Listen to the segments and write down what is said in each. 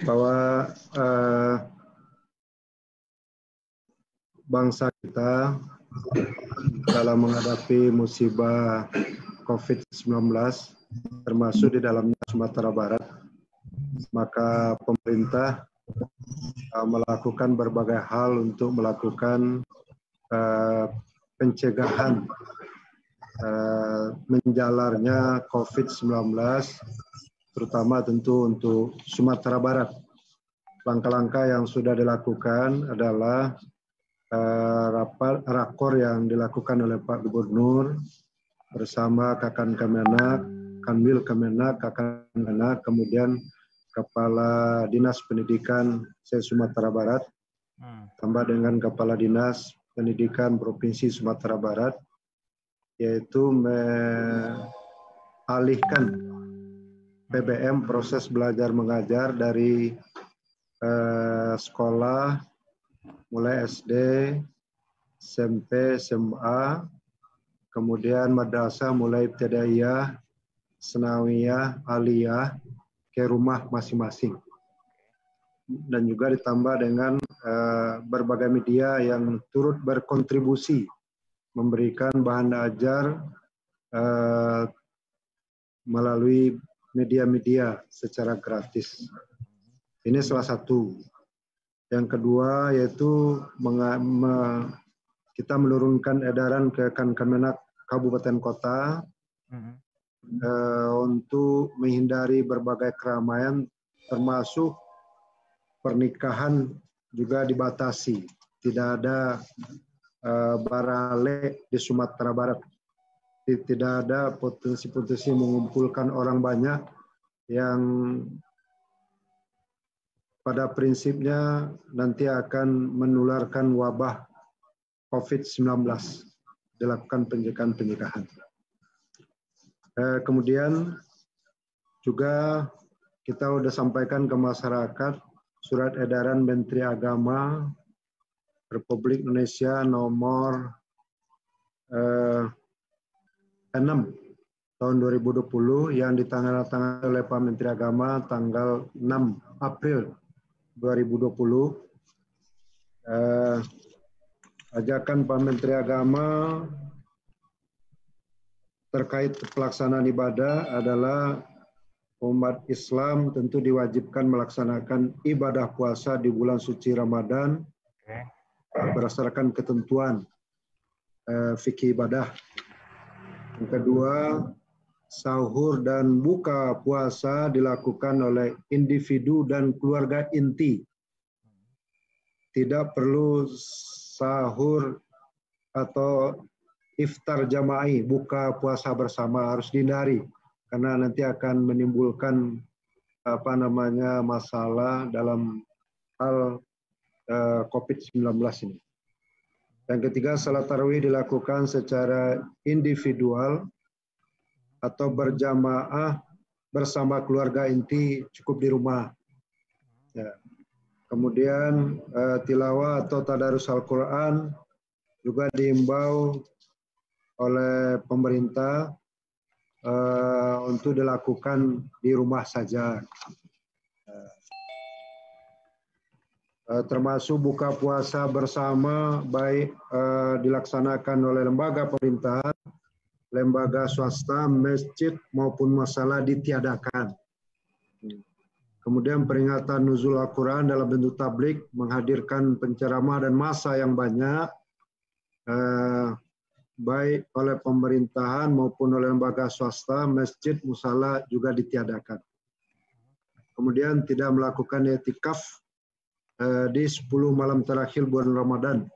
bahwa bangsa kita dalam menghadapi musibah COVID-19, termasuk di dalamnya Sumatera Barat, maka pemerintah melakukan berbagai hal untuk melakukan pencegahan menjalarnya COVID-19, terutama tentu untuk Sumatera Barat. Langkah-langkah yang sudah dilakukan adalah rakor yang dilakukan oleh Pak Gubernur bersama Kakan Kemenak, Kanwil Kemenak, Kakan Kemenak, kemudian Kepala Dinas Pendidikan se-Sumatera Barat, tambah dengan Kepala Dinas Pendidikan Provinsi Sumatera Barat, yaitu mengalihkan PBM, proses belajar mengajar, dari sekolah mulai SD, SMP, SMA, kemudian madrasah mulai ibtidaiyah, sanawiyah, aliyah, ke rumah masing-masing. Dan juga ditambah dengan berbagai media yang turut berkontribusi memberikan bahan ajar melalui media-media secara gratis. Ini salah satu. Yang kedua yaitu kita menurunkan edaran ke Kemenak Kabupaten Kota untuk menghindari berbagai keramaian, termasuk pernikahan juga dibatasi. Tidak ada barale di Sumatera Barat. Tidak ada potensi-potensi mengumpulkan orang banyak yang pada prinsipnya nanti akan menularkan wabah COVID-19. Dilakukan pencegahan. Kemudian juga kita sudah sampaikan ke masyarakat surat edaran Menteri Agama Republik Indonesia nomor 6 tahun 2020 yang ditandatangani oleh Pak Menteri Agama tanggal 6 April 2020. Ajakan Pak Menteri Agama terkait pelaksanaan ibadah adalah umat Islam tentu diwajibkan melaksanakan ibadah puasa di bulan suci Ramadan berdasarkan ketentuan fikih ibadah. Yang kedua, sahur dan buka puasa dilakukan oleh individu dan keluarga inti. Tidak perlu sahur atau iftar jama'i, buka puasa bersama, harus dihindari karena nanti akan menimbulkan masalah dalam hal COVID-19 ini. Yang ketiga, salat tarawih dilakukan secara individual atau berjamaah bersama keluarga inti, cukup di rumah. Ya. Kemudian tilawah atau tadarus Al-Quran juga diimbau oleh pemerintah untuk dilakukan di rumah saja. Termasuk buka puasa bersama baik dilaksanakan oleh lembaga pemerintahan, lembaga swasta, masjid maupun masalah ditiadakan. Kemudian peringatan nuzul Al-Quran dalam bentuk tablik, menghadirkan penceramah dan massa yang banyak, baik oleh pemerintahan maupun oleh lembaga swasta, masjid, musala juga ditiadakan. Kemudian tidak melakukan i'tikaf di 10 malam terakhir bulan Ramadan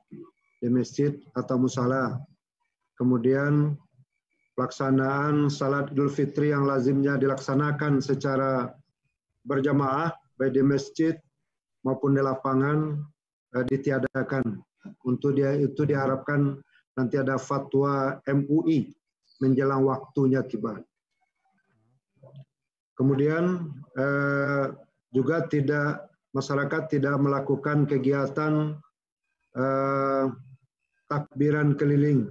di masjid atau musala. Kemudian pelaksanaan salat Idul Fitri yang lazimnya dilaksanakan secara berjamaah baik di masjid maupun di lapangan ditiadakan. Untuk itu diharapkan nanti ada fatwa MUI menjelang waktunya tiba. Kemudian juga masyarakat tidak melakukan kegiatan takbiran keliling,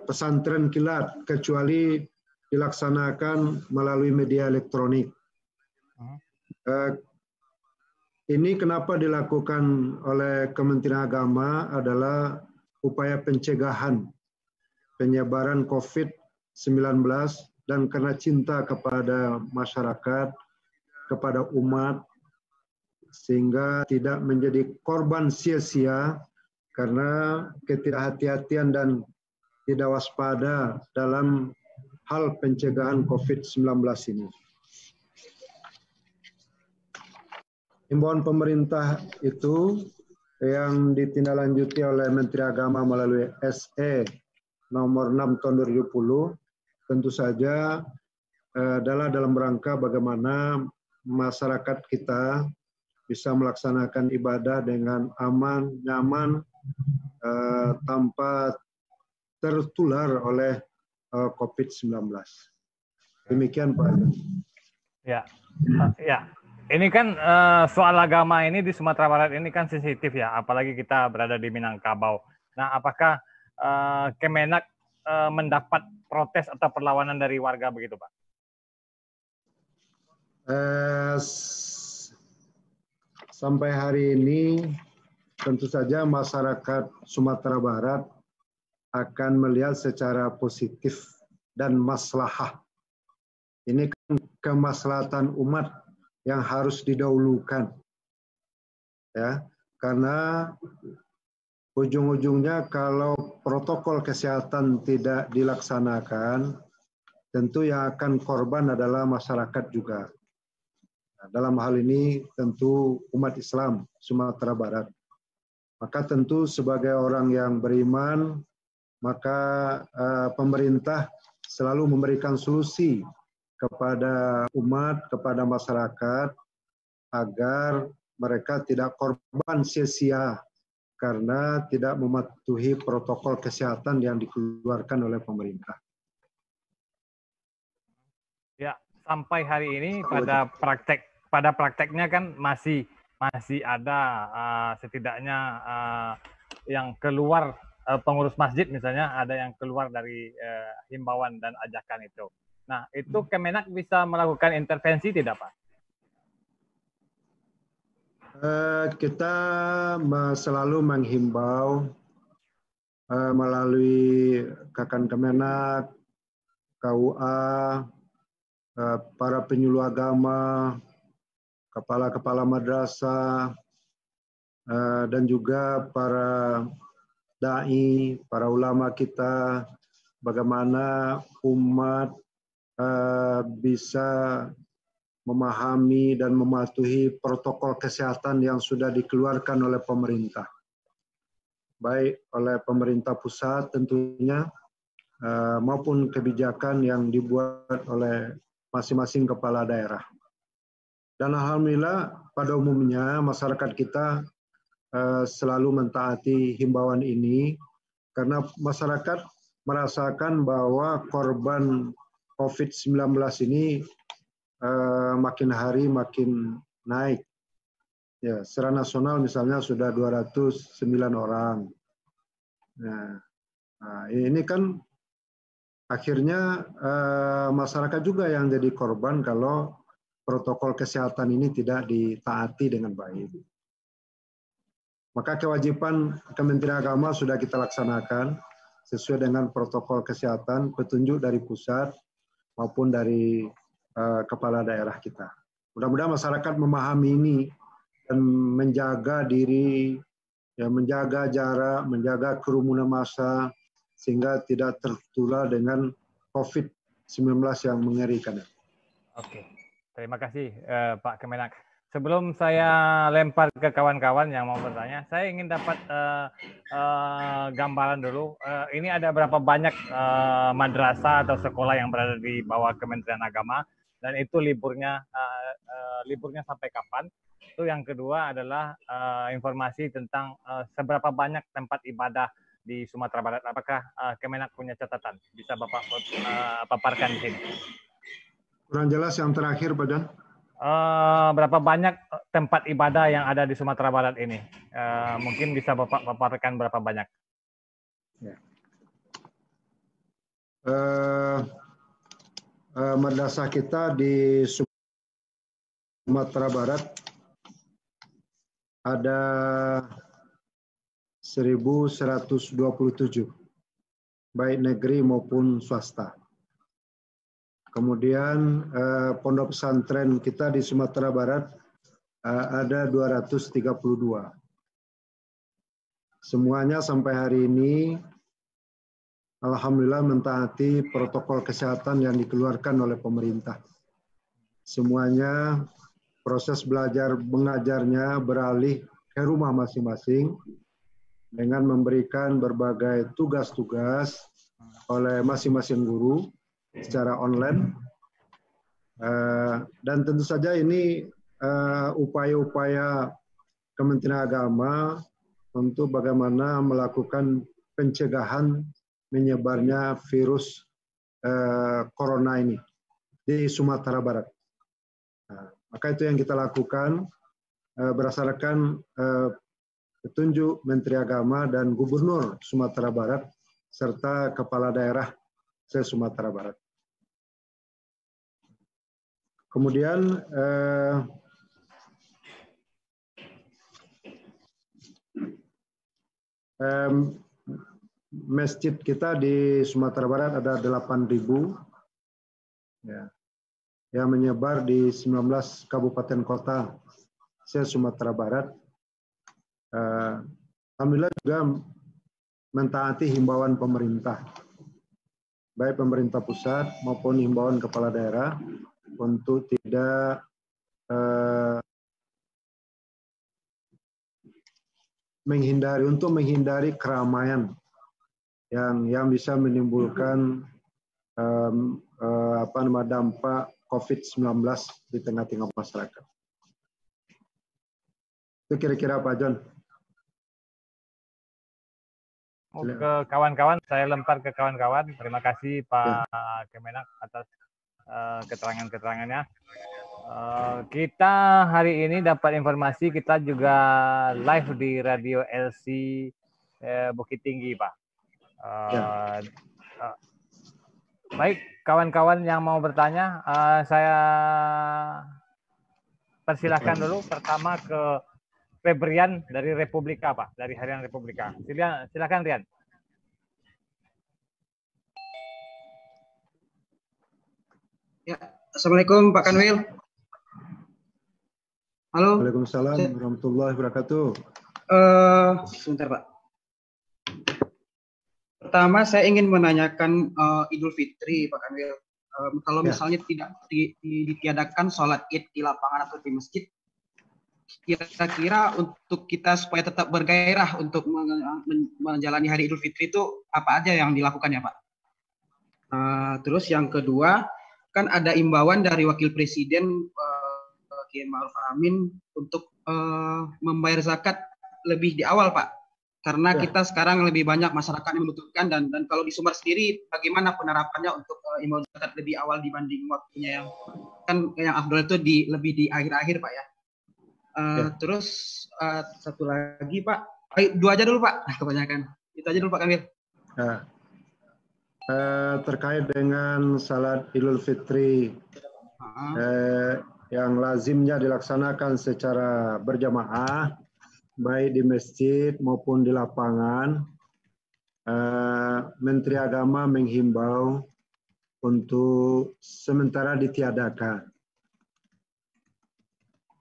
pesantren kilat, kecuali dilaksanakan melalui media elektronik. Ini kenapa dilakukan oleh Kementerian Agama adalah upaya pencegahan penyebaran COVID-19 dan karena cinta kepada masyarakat, kepada umat, sehingga tidak menjadi korban sia-sia karena ketidakhati-hatian dan tidak waspada dalam hal pencegahan COVID-19 ini. Himbauan pemerintah itu yang ditindaklanjuti oleh Menteri Agama melalui SE nomor 6 tahun 2020 tentu saja adalah dalam rangka bagaimana masyarakat kita bisa melaksanakan ibadah dengan aman, nyaman, tanpa tertular oleh COVID-19. Demikian Pak. Ya, ya. Ini kan soal agama ini di Sumatera Barat ini kan sensitif ya, apalagi kita berada di Minangkabau. Nah, apakah Kemenak mendapat protes atau perlawanan dari warga begitu, Pak? Sampai hari ini tentu saja masyarakat Sumatera Barat akan melihat secara positif dan maslahah. Ini kan kemaslahatan umat yang harus didahulukan, ya, karena ujung-ujungnya kalau protokol kesehatan tidak dilaksanakan, tentu yang akan korban adalah masyarakat juga. Nah, dalam hal ini tentu umat Islam Sumatera Barat. Maka tentu sebagai orang yang beriman, maka pemerintah selalu memberikan solusi kepada umat, kepada masyarakat, agar mereka tidak korban sia-sia karena tidak mematuhi protokol kesehatan yang dikeluarkan oleh pemerintah. Ya, sampai hari ini pada prakteknya kan masih ada setidaknya yang keluar pengurus masjid misalnya ada yang keluar dari himbauan dan ajakan itu. Nah, itu Kemenak bisa melakukan intervensi tidak, Pak? Kita selalu menghimbau melalui Kakan Kemenak, KUA, para penyuluh agama, kepala-kepala madrasah, dan juga para dai, para ulama kita, bagaimana umat bisa memahami dan mematuhi protokol kesehatan yang sudah dikeluarkan oleh pemerintah. Baik oleh pemerintah pusat tentunya, maupun kebijakan yang dibuat oleh masing-masing kepala daerah. Dan alhamdulillah pada umumnya masyarakat kita selalu mentaati himbauan ini karena masyarakat merasakan bahwa korban COVID-19 ini makin hari makin naik. Ya, secara nasional misalnya sudah 209 orang. Nah, ini kan akhirnya masyarakat juga yang jadi korban kalau protokol kesehatan ini tidak ditaati dengan baik. Maka kewajiban Kementerian Agama sudah kita laksanakan sesuai dengan protokol kesehatan, petunjuk dari pusat maupun dari kepala daerah kita. Mudah-mudahan masyarakat memahami ini dan menjaga diri, ya, menjaga jarak, menjaga kerumunan massa sehingga tidak tertular dengan COVID-19 yang mengerikan. Oke, terima kasih Pak Kemenak. Sebelum saya lempar ke kawan-kawan yang mau bertanya, saya ingin dapat gambaran dulu. Ini ada berapa banyak madrasah atau sekolah yang berada di bawah Kementerian Agama, dan itu liburnya sampai kapan? Itu yang kedua adalah informasi tentang seberapa banyak tempat ibadah di Sumatera Barat. Apakah Kemenak punya catatan? Bisa Bapak paparkan di sini. Kurang jelas yang terakhir, Pak Jan. Berapa banyak tempat ibadah yang ada di Sumatera Barat ini? Mungkin bisa Bapak paparkan berapa banyak? Ya. Madrasah kita di Sumatera Barat ada 1.127, baik negeri maupun swasta. Kemudian pondok pesantren kita di Sumatera Barat ada 232. Semuanya sampai hari ini alhamdulillah mentaati protokol kesehatan yang dikeluarkan oleh pemerintah. Semuanya proses belajar mengajarnya beralih ke rumah masing-masing dengan memberikan berbagai tugas-tugas oleh masing-masing guru secara online. Dan tentu saja ini upaya-upaya Kementerian Agama untuk bagaimana melakukan pencegahan menyebarnya virus corona ini di Sumatera Barat. Maka itu yang kita lakukan berdasarkan petunjuk Menteri Agama dan Gubernur Sumatera Barat serta Kepala Daerah se-Sumatera Barat. Kemudian masjid kita di Sumatera Barat ada 8.000 ya, yang menyebar di 19 kabupaten kota se-Sumatera Barat. Alhamdulillah juga mentaati himbauan pemerintah, baik pemerintah pusat maupun himbauan kepala daerah untuk tidak menghindari keramaian yang bisa menimbulkan dampak COVID-19 di tengah-tengah masyarakat. Itu kira-kira Pak John. Ke kawan-kawan, saya lempar ke kawan-kawan. Terima kasih Pak Kemenak atas keterangan-keterangannya. Kita hari ini dapat informasi, kita juga live di Radio LC Bukit Tinggi, Pak. Baik, kawan-kawan yang mau bertanya, saya persilahkan dulu. Pertama ke Febrian dari Republika, Pak, dari Harian Republika. Silakan Rian. Ya, Assalamualaikum Pak Kanwil. Halo. Waalaikumsalam warahmatullahi wabarakatuh. Sebentar Pak. Pertama saya ingin menanyakan Idul Fitri Pak Kanwil. Kalau misalnya tidak ditiadakan sholat Id di lapangan atau di masjid, kira-kira untuk kita supaya tetap bergairah untuk menjalani hari Idul Fitri itu apa aja yang dilakukan ya Pak? Terus yang kedua, kan ada imbauan dari Wakil Presiden Kiai Ma'ruf Amin untuk membayar zakat lebih di awal Pak, karena kita sekarang lebih banyak masyarakat yang membutuhkan, dan kalau di Sumbar sendiri bagaimana penerapannya untuk imbauan zakat lebih awal dibanding waktunya yang kan yang afdal itu lebih di akhir-akhir Pak ya. Terus satu lagi Pak, dua aja dulu Pak, kebanyakan itu aja dulu Pak Kamil. Terkait dengan salat Idul Fitri yang lazimnya dilaksanakan secara berjamaah baik di masjid maupun di lapangan, Menteri Agama menghimbau untuk sementara ditiadakan.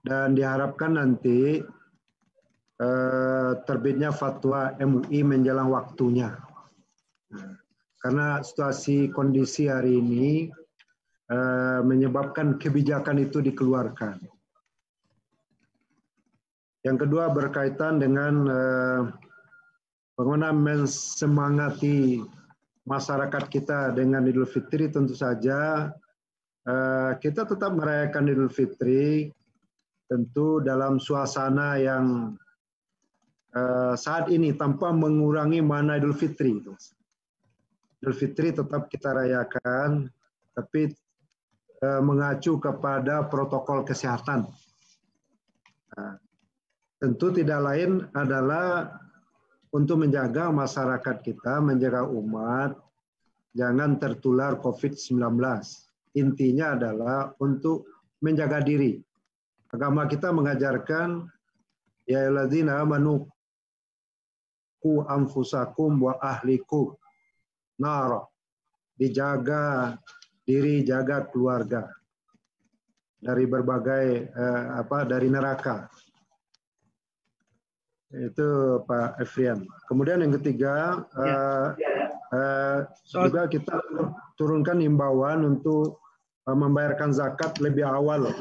Dan diharapkan nanti terbitnya fatwa MUI menjelang waktunya. Karena situasi kondisi hari ini menyebabkan kebijakan itu dikeluarkan. Yang kedua berkaitan dengan bagaimana mensemangati masyarakat kita dengan Idul Fitri. Tentu saja kita tetap merayakan Idul Fitri tentu dalam suasana yang saat ini tanpa mengurangi makna Idul Fitri. Idul Fitri tetap kita rayakan, tapi mengacu kepada protokol kesehatan. Tentu tidak lain adalah untuk menjaga masyarakat kita, menjaga umat, jangan tertular COVID-19. Intinya adalah untuk menjaga diri. Agama kita mengajarkan ya ayyuhalladzina amanu qu anfusakum wa ahlikum nar. Dijaga diri, jaga keluarga dari berbagai dari neraka. Itu Pak Efrian. Kemudian yang ketiga, juga kita turunkan himbauan untuk membayarkan zakat lebih awal.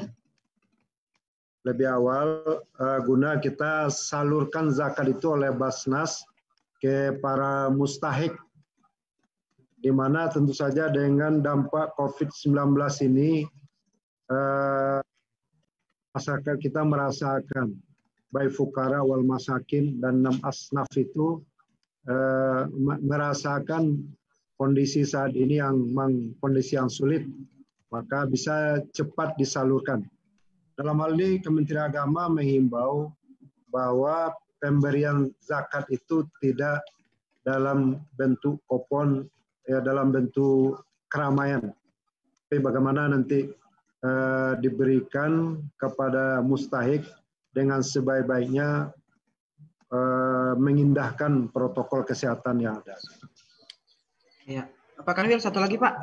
Guna kita salurkan zakat itu oleh Basnas ke para mustahik, di mana tentu saja dengan dampak COVID-19 ini masyarakat kita merasakan, baik fukara wal masakin dan 6 asnaf itu merasakan kondisi saat ini yang memang kondisi yang sulit, maka bisa cepat disalurkan. Dalam hal ini Kementerian Agama menghimbau bahwa pemberian zakat itu tidak dalam bentuk kupon, ya dalam bentuk keramaian, tapi bagaimana nanti diberikan kepada mustahik dengan sebaik-baiknya, mengindahkan protokol kesehatan yang ada. Ya, Pak Kanwil, satu lagi Pak,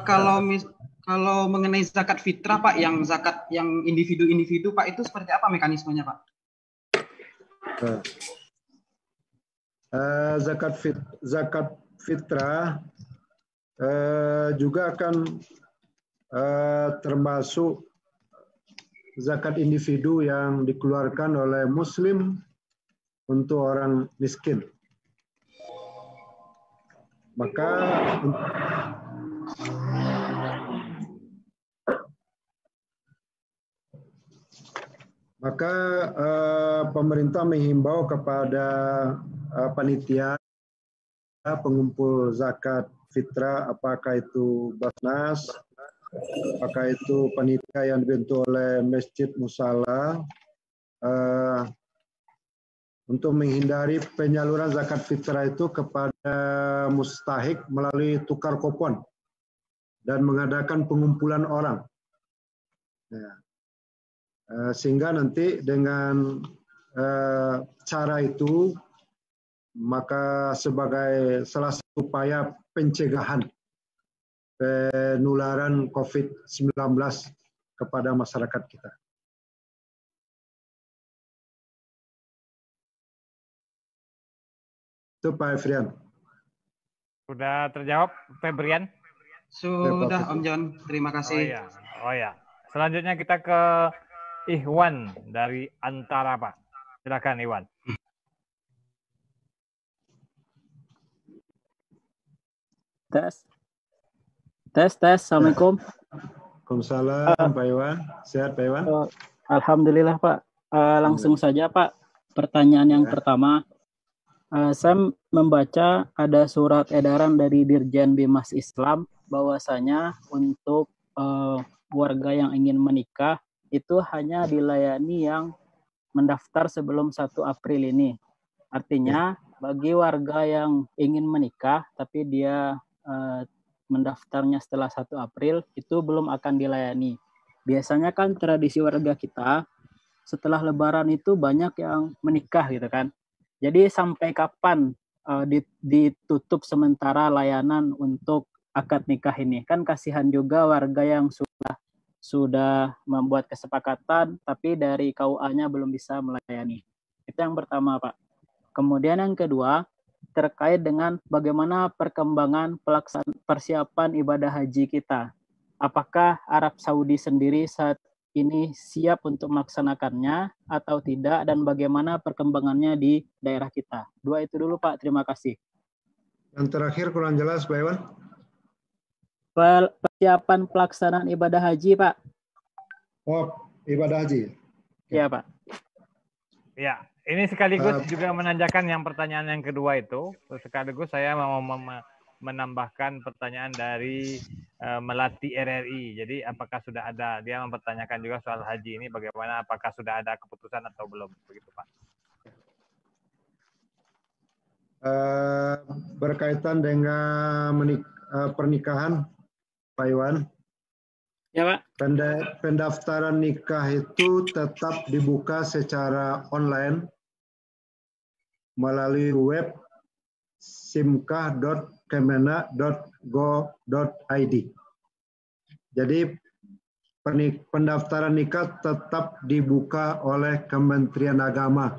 kalau mengenai zakat fitrah Pak, yang zakat yang individu-individu Pak, itu seperti apa mekanismenya Pak? Zakat fitrah juga akan termasuk zakat individu yang dikeluarkan oleh Muslim untuk orang miskin. Maka pemerintah menghimbau kepada panitia pengumpul zakat fitrah, apakah itu Basnas, apakah itu panitia yang dibentuk oleh Masjid Musala, untuk menghindari penyaluran zakat fitrah itu kepada mustahik melalui tukar kupon dan mengadakan pengumpulan orang. Sehingga nanti dengan cara itu, maka sebagai salah satu upaya pencegahan penularan COVID-19 kepada masyarakat kita. Itu Pak Efrian. Sudah terjawab, Febrian? Sudah, Om John. Terima kasih. Oh ya. Selanjutnya kita ke Ikhwan dari Antara, Pak. Silakan, Ikhwan. Tes. Assalamualaikum. Waalaikumsalam, Pak Iwan. Sehat, Pak Iwan? Alhamdulillah, Pak. Langsung saja, Pak. Pertanyaan yang pertama. Saya membaca ada surat edaran dari Dirjen Bimas Islam bahwasanya untuk warga yang ingin menikah itu hanya dilayani yang mendaftar sebelum 1 April ini. Artinya bagi warga yang ingin menikah tapi dia mendaftarnya setelah 1 April itu belum akan dilayani. Biasanya kan tradisi warga kita setelah Lebaran itu banyak yang menikah gitu kan. Jadi sampai kapan ditutup sementara layanan untuk akad nikah ini? Kan kasihan juga warga yang sudah membuat kesepakatan tapi dari KUA-nya belum bisa melayani. Itu yang pertama, Pak. Kemudian yang kedua, terkait dengan bagaimana perkembangan persiapan ibadah haji kita. Apakah Arab Saudi sendiri saat ini siap untuk melaksanakannya atau tidak, dan bagaimana perkembangannya di daerah kita? 2 itu dulu, Pak. Terima kasih. Yang terakhir kurang jelas, Pak Iwan. Persiapan pelaksanaan ibadah haji, Pak. Oh, ibadah haji. Iya, Pak. Ya, ini sekaligus juga menanyakan yang pertanyaan yang kedua itu. Sekaligus saya mau menambahkan pertanyaan dari Melati RRI. Jadi apakah sudah ada, dia mempertanyakan juga soal haji ini, bagaimana, apakah sudah ada keputusan atau belum, begitu Pak. Berkaitan dengan pernikahan, Pak Iwan, Ya, Pak. Pendaftaran nikah itu tetap dibuka secara online melalui web simkah.kemenak.go.id. Jadi pendaftaran nikah tetap dibuka oleh Kementerian Agama,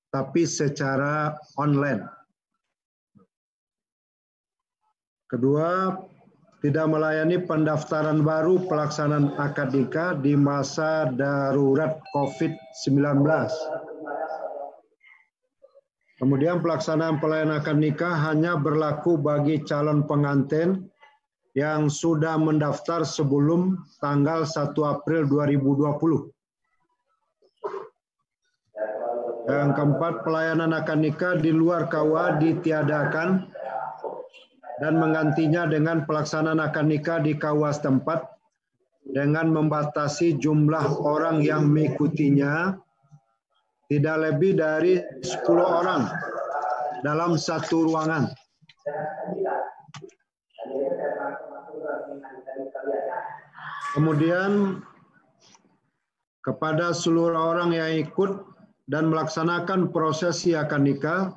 tapi secara online. Kedua, tidak melayani pendaftaran baru pelaksanaan akad nikah di masa darurat COVID-19. Kemudian pelaksanaan pelayanan akad nikah hanya berlaku bagi calon pengantin yang sudah mendaftar sebelum tanggal 1 April 2020. Yang keempat, pelayanan akad nikah di luar KUA ditiadakan dan menggantinya dengan pelaksanaan akad nikah di KUA setempat dengan membatasi jumlah orang yang mengikutinya tidak lebih dari 10 orang dalam satu ruangan. Kemudian kepada seluruh orang yang ikut dan melaksanakan prosesi akad nikah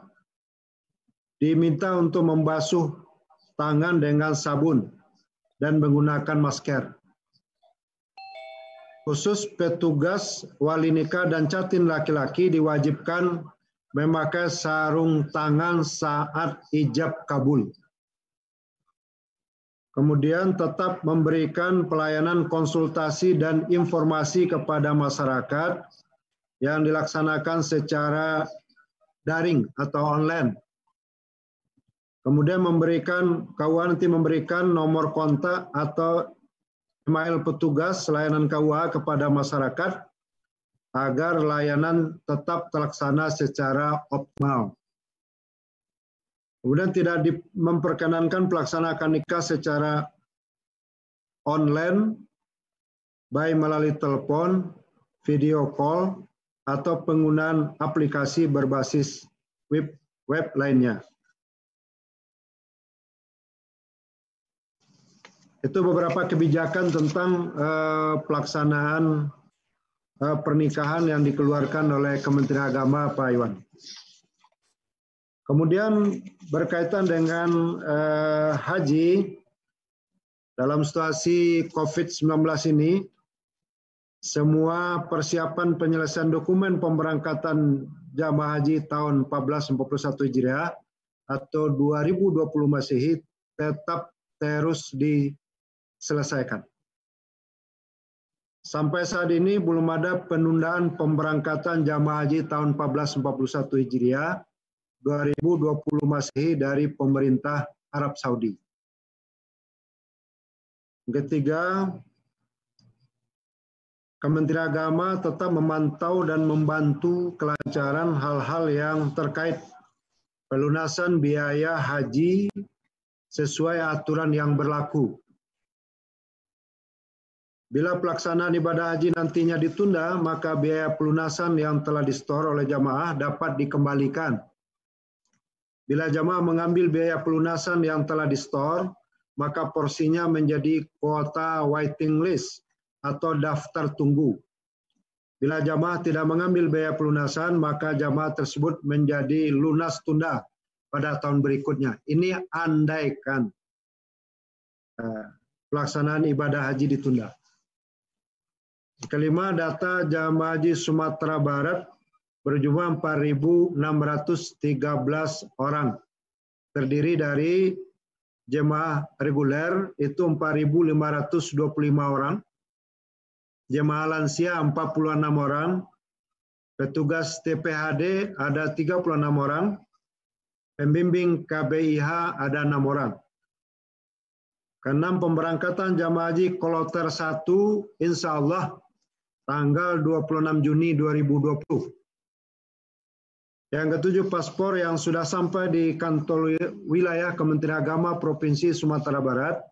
diminta untuk membasuh tangan dengan sabun dan menggunakan masker. Khusus petugas wali nikah dan catin laki-laki diwajibkan memakai sarung tangan saat ijab kabul. Kemudian tetap memberikan pelayanan konsultasi dan informasi kepada masyarakat yang dilaksanakan secara daring atau online. Kemudian KUA nanti memberikan nomor kontak atau email petugas layanan KUA kepada masyarakat agar layanan tetap terlaksana secara optimal. Kemudian tidak memperkenankan pelaksanaan akad nikah secara online, baik melalui telepon, video call, atau penggunaan aplikasi berbasis web lainnya. Itu beberapa kebijakan tentang pelaksanaan pernikahan yang dikeluarkan oleh Kementerian Agama, Pak Iwan. Kemudian berkaitan dengan haji, dalam situasi COVID-19 ini, semua persiapan penyelesaian dokumen pemberangkatan jamaah haji tahun 1441 Hijriah atau 2020 Masehi tetap terus diselesaikan. Sampai saat ini belum ada penundaan pemberangkatan jamaah haji tahun 1441 Hijriah 2020 Masehi dari pemerintah Arab Saudi. Ketiga, Kementerian Agama tetap memantau dan membantu kelancaran hal-hal yang terkait pelunasan biaya haji sesuai aturan yang berlaku. Bila pelaksanaan ibadah haji nantinya ditunda, maka biaya pelunasan yang telah disetor oleh jamaah dapat dikembalikan. Bila jamaah mengambil biaya pelunasan yang telah disetor, maka porsinya menjadi kuota waiting list atau daftar tunggu. Bila jamaah tidak mengambil biaya pelunasan, maka jamaah tersebut menjadi lunas tunda pada tahun berikutnya. Ini andaikan pelaksanaan ibadah haji ditunda. Kelima, data jamaah haji Sumatera Barat berjumlah 4.613 orang. Terdiri dari jemaah reguler itu 4.525 orang, jemaah lansia 46 orang, petugas TPHD ada 36 orang, pembimbing KBIH ada 6 orang. Keenam, pemberangkatan jamaah haji kloter 1 insya Allah tanggal 26 Juni 2020. Yang ketujuh, paspor yang sudah sampai di kantor wilayah Kementerian Agama Provinsi Sumatera Barat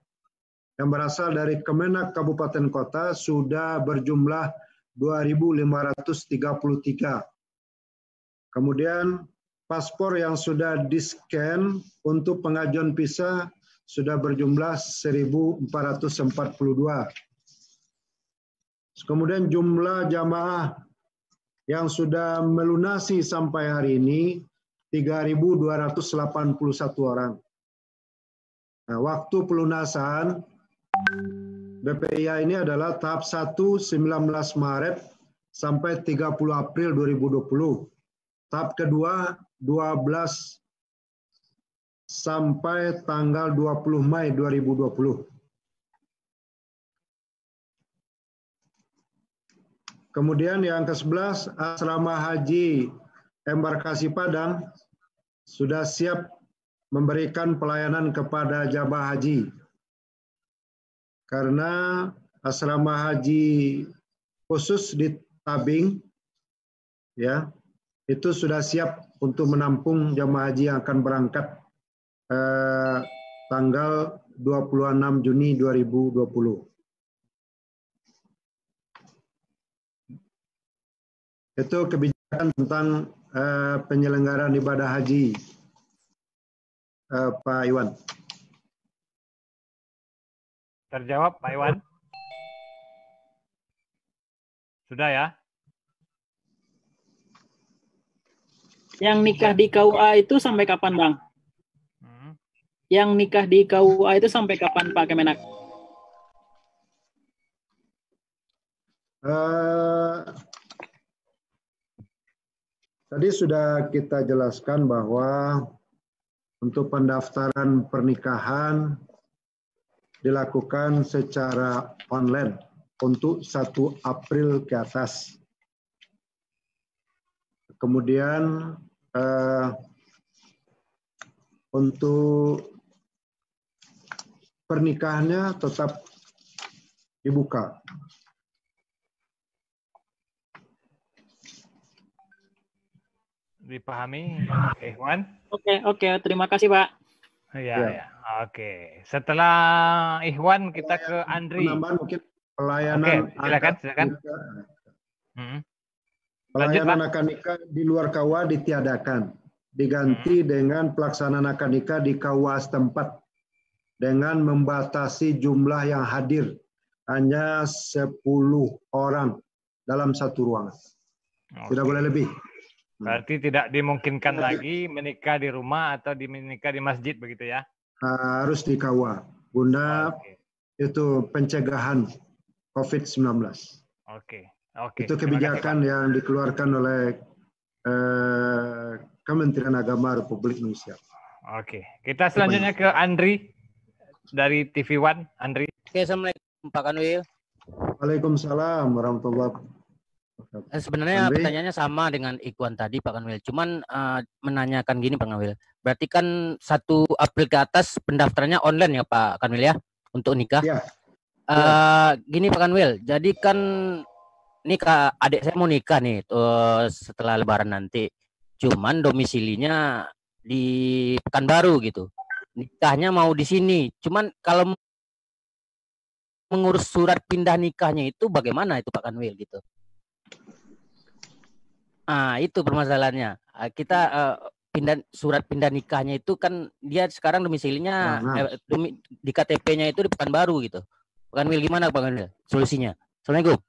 yang berasal dari Kemenak Kabupaten Kota sudah berjumlah 2.533. Kemudian paspor yang sudah di-scan untuk pengajuan visa sudah berjumlah 1.442. Kemudian jumlah jamaah yang sudah melunasi sampai hari ini 3.281 orang. Nah, waktu pelunasan BPIA ini adalah tahap 1 19 Maret sampai 30 April 2020. Tahap kedua 12 sampai tanggal 20 Mei 2020. Kemudian yang ke-11, Asrama Haji Embarkasi Padang sudah siap memberikan pelayanan kepada jamaah haji. Karena asrama haji khusus di Tabing ya, itu sudah siap untuk menampung jamaah haji yang akan berangkat tanggal 26 Juni 2020. Itu kebijakan tentang penyelenggaraan ibadah haji, Pak Iwan. Terjawab, Pak Iwan? Sudah ya? Yang nikah di KUA itu sampai kapan, Bang? Yang nikah di KUA itu sampai kapan, Pak Kemenak? Tadi sudah kita jelaskan bahwa untuk pendaftaran pernikahan dilakukan secara online untuk 1 April ke atas. Kemudian untuk pernikahannya tetap dibuka. Dipahami, Ikhwan? Oke, terima kasih, Pak. Ya. Oke. Setelah Ikhwan kita ke Andri. Penambahan mungkin pelayanan. Oke, silakan. Pelayanan akad nikah di luar KUA ditiadakan, diganti dengan pelaksanaan akad nikah di KUA setempat dengan membatasi jumlah yang hadir hanya 10 orang dalam satu ruangan. Tidak boleh lebih. Berarti tidak dimungkinkan lagi menikah di rumah atau menikah di masjid begitu ya? Harus di KUA, guna itu pencegahan COVID-19. Oke. Itu kebijakan yang dikeluarkan oleh Kementerian Agama Republik Indonesia. Oke, kita selanjutnya ke Andri dari TV One. Andri. Oke, Assalamualaikum Pak Kanwil. Waalaikumsalam warahmatullahi wabarakatuh. Sebenarnya pertanyaannya sama dengan Ikhwan tadi Pak Kanwil. Cuman menanyakan gini Pak Kanwil. Berarti kan 1 April ke atas pendaftarannya online ya Pak Kanwil ya untuk nikah. Ya. Gini Pak Kanwil. Jadi kan nikah adik saya mau nikah nih setelah Lebaran nanti. Cuman domisilinya di Pekanbaru gitu. Nikahnya mau di sini. Cuman kalau mengurus surat pindah nikahnya itu bagaimana itu Pak Kanwil gitu? Itu permasalahannya. Kita surat pindah nikahnya itu kan dia sekarang domisilinya di KTP-nya itu di Pekanbaru gitu. Pak Kanwil gimana Pak Kanwil solusinya? Assalamualaikum.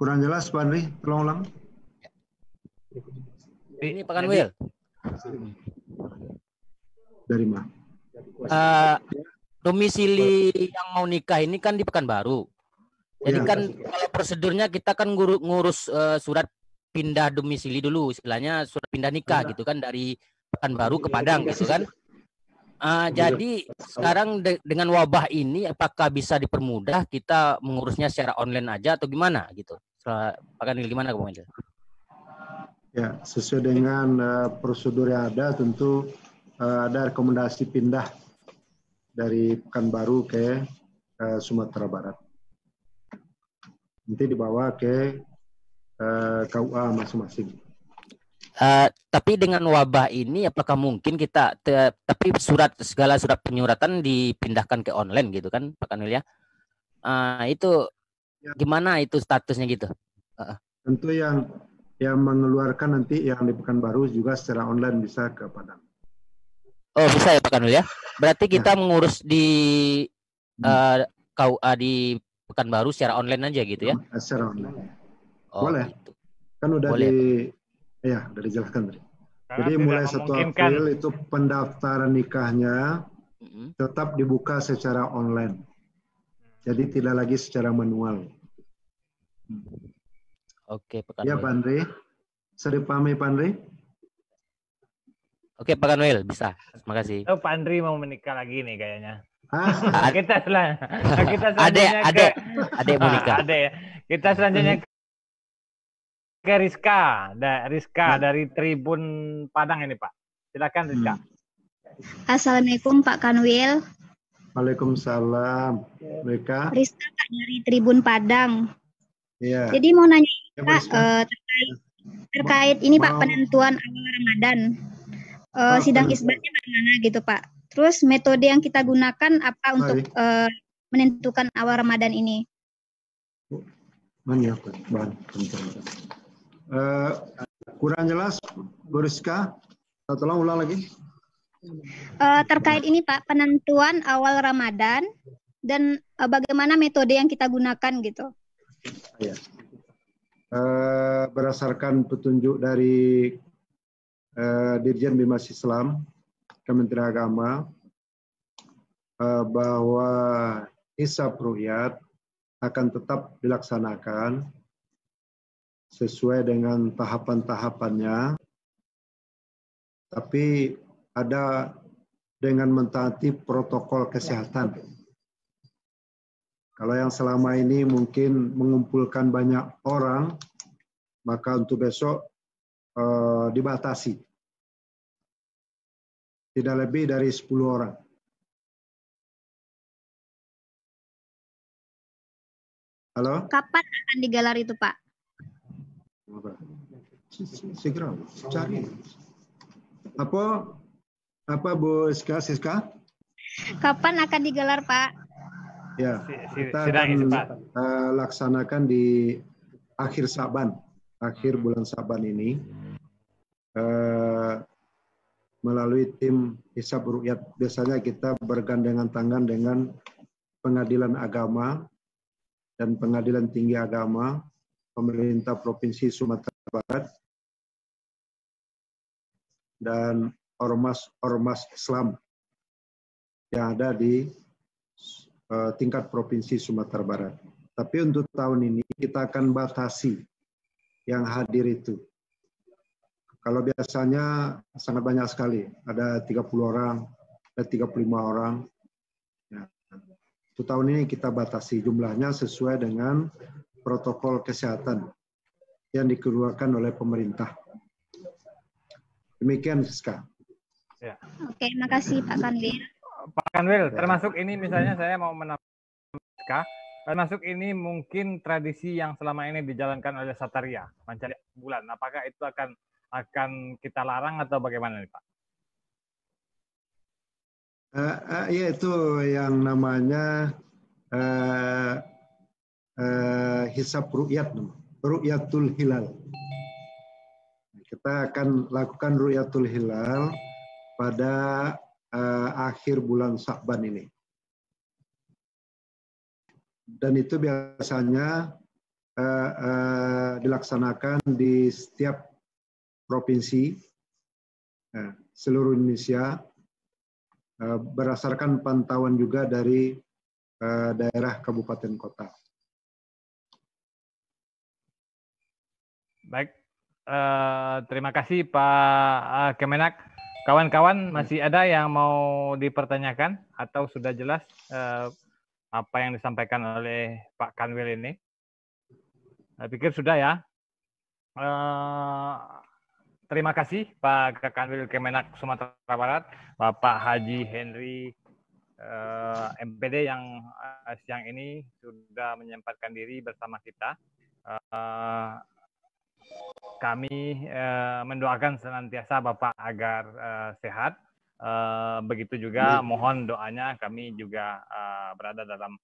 Kurang jelas Pak Andri, tolong ulang. Ini Pak Kanwil. Dari mana? Domisili yang mau nikah ini kan di Pekanbaru. Jadi kan kalau prosedurnya kita kan ngurus surat pindah domisili dulu, istilahnya surat pindah nikah gitu kan dari Pekanbaru ke Padang gitu kan. Jadi sekarang dengan wabah ini apakah bisa dipermudah kita mengurusnya secara online aja atau gimana gitu? Pak Kanwil gimana Pak Kanwil? Ya, sesuai dengan prosedur yang ada tentu ada rekomendasi pindah dari Pekanbaru ke Sumatera Barat. Nanti dibawa ke KUA masing-masing. Tapi dengan wabah ini apakah mungkin kita tapi segala surat penyuratan dipindahkan ke online gitu kan Pak Kanwil ya? Itu gimana itu statusnya gitu? Tentu yang mengeluarkan nanti yang di Pekanbaru juga secara online bisa ke Padang. Oh bisa ya Pak Kanwil ya? Berarti kita mengurus di KUA di Pekanbaru secara online aja gitu ya? Secara online. Oh, Boleh. gitu. Kan udah Boleh, udah dijelaskan tadi. Karena Jadi tidak mulai 1 memungkinkan. April itu pendaftaran nikahnya Mm-mm. tetap dibuka secara online. Jadi tidak lagi secara manual. Oke, Pak Ya, Kanwil. Pak Andre. Bisa dipahami, Pak Andre? Oke, Pak Kanwil, bisa. Terima kasih. Oh, Pak Andri mau menikah lagi nih kayaknya. Ah, Kita selanjutnya Adek mau nikah. Adek. Kita selanjutnya ke Rizka. Rizka Ya. dari Tribun Padang ini, Pak. Silakan Rizka. Assalamualaikum Pak Kanwil. Waalaikumsalam. Mereka? Rizka Pak dari Tribun Padang. Iya. Jadi mau nanya Ya, Pak Rizka. terkait ini Pak Mau. penentuan awal Ramadan. Oh, Sidang penentuan. isbatnya bagaimana gitu Pak? Terus metode yang kita gunakan apa untuk menentukan awal Ramadan ini? Mana apa? Kurang jelas, Bu Rizka. Tolong ulang lagi. Terkait ini Pak penentuan awal Ramadan dan bagaimana metode yang kita gunakan gitu? Ya. Berdasarkan petunjuk dari Dirjen Bimas Islam, Kementerian Agama, bahwa hisab ru'yat akan tetap dilaksanakan sesuai dengan tahapan-tahapannya, tapi ada dengan mentaati protokol kesehatan. Kalau yang selama ini mungkin mengumpulkan banyak orang, maka untuk besok dibatasi. Tidak lebih dari 10 orang. Halo? Kapan akan digelar itu Pak? Segera cari. Apa Bu Siska? Kapan akan digelar Pak? Ya, kita Sidang akan isbat. laksanakan di akhir Saban, akhir bulan Saban ini, melalui tim hisab ru'yat. Biasanya kita bergandengan tangan dengan Pengadilan Agama dan Pengadilan Tinggi Agama, Pemerintah Provinsi Sumatera Barat, dan ormas Islam yang ada di tingkat Provinsi Sumatera Barat. Tapi untuk tahun ini kita akan batasi yang hadir itu. Kalau biasanya sangat banyak sekali, ada 30 orang, ada 35 orang. Ya. Untuk tahun ini kita batasi jumlahnya sesuai dengan protokol kesehatan yang dikeluarkan oleh pemerintah. Demikian, Siska. Ya. Oke, makasih Pak Kanwil. Pak Kanwil, termasuk ini misalnya saya mau menambahkan, termasuk ini mungkin tradisi yang selama ini dijalankan oleh Sataria, mencari bulan. Apakah itu akan kita larang atau bagaimana nih Pak? Ya itu yang namanya hisab ru'yat, ru'yatul hilal. Kita akan lakukan ru'yatul hilal pada akhir bulan Sya'ban ini. Dan itu biasanya dilaksanakan di setiap provinsi seluruh Indonesia, berdasarkan pantauan juga dari daerah kabupaten kota. Baik, terima kasih Pak Kemenak. Kawan-kawan masih ada yang mau dipertanyakan atau sudah jelas apa yang disampaikan oleh Pak Kanwil ini? Saya pikir sudah ya. Terima kasih Pak Kanwil Kemenak Sumatera Barat, Bapak Haji Henry MPD yang siang ini sudah menyempatkan diri bersama kita. Kami mendoakan senantiasa Bapak agar sehat. Begitu juga mohon doanya kami juga berada dalam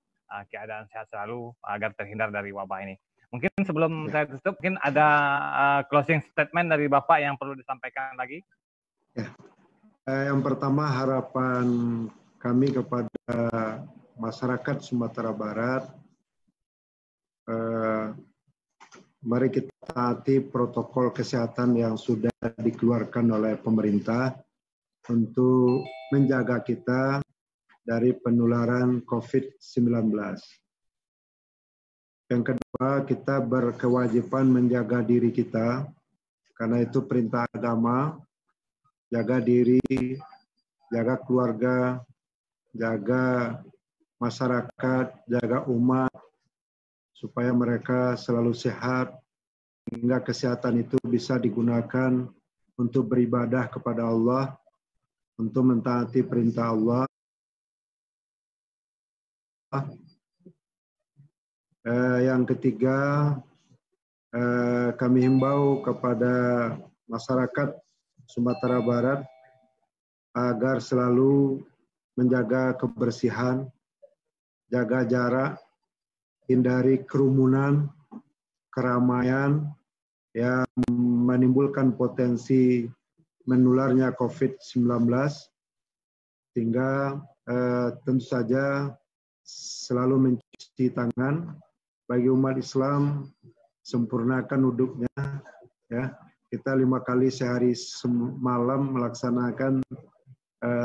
keadaan sehat selalu agar terhindar dari wabah ini. Mungkin sebelum saya tutup, mungkin ada closing statement dari Bapak yang perlu disampaikan lagi. Ya. Yang pertama, harapan kami kepada masyarakat Sumatera Barat mari kita taati protokol kesehatan yang sudah dikeluarkan oleh pemerintah untuk menjaga kita dari penularan COVID-19. Yang kedua, kita berkewajiban menjaga diri kita, karena itu perintah agama, jaga diri, jaga keluarga, jaga masyarakat, jaga umat, supaya mereka selalu sehat, hingga kesehatan itu bisa digunakan untuk beribadah kepada Allah, untuk mentaati perintah Allah. Yang ketiga, kami himbau kepada masyarakat Sumatera Barat agar selalu menjaga kebersihan, jaga jarak, hindari kerumunan, keramaian yang menimbulkan potensi menularnya COVID-19, sehingga tentu saja selalu mencuci tangan. Bagi umat Islam, sempurnakan wuduknya, ya. Kita 5 kali sehari semalam melaksanakan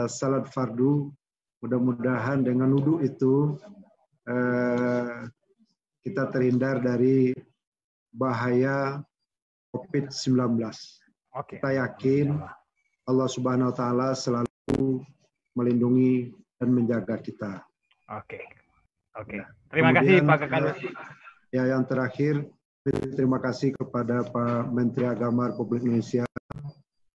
salat fardu. Mudah-mudahan dengan wudhu itu kita terhindar dari bahaya COVID-19. Kita yakin Allah Subhanahu wa Ta'ala selalu melindungi dan menjaga kita. Oke. Terima kasih Pak Kakadus. Ya, yang terakhir, terima kasih kepada Pak Menteri Agama Republik Indonesia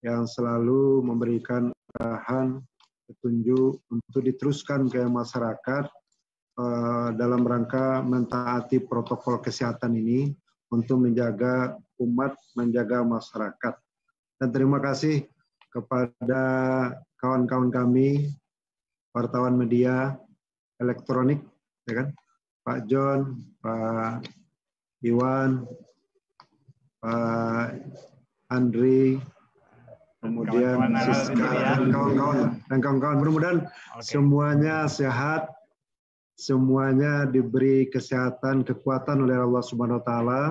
yang selalu memberikan arahan, petunjuk untuk diteruskan ke masyarakat dalam rangka mentaati protokol kesehatan ini untuk menjaga umat, menjaga masyarakat. Dan terima kasih kepada kawan-kawan kami, wartawan media elektronik, ya kan? Pak John, Pak Iwan, Pak Andri, kemudian Siska, dan kawan-kawan. Mudah-mudahan semuanya sehat, semuanya diberi kesehatan, kekuatan oleh Allah Subhanahu wa Ta'ala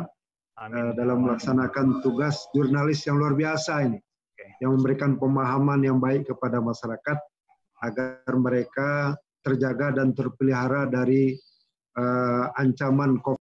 dalam melaksanakan tugas jurnalis yang luar biasa ini, yang memberikan pemahaman yang baik kepada masyarakat agar mereka terjaga dan terpelihara dari ancaman COVID.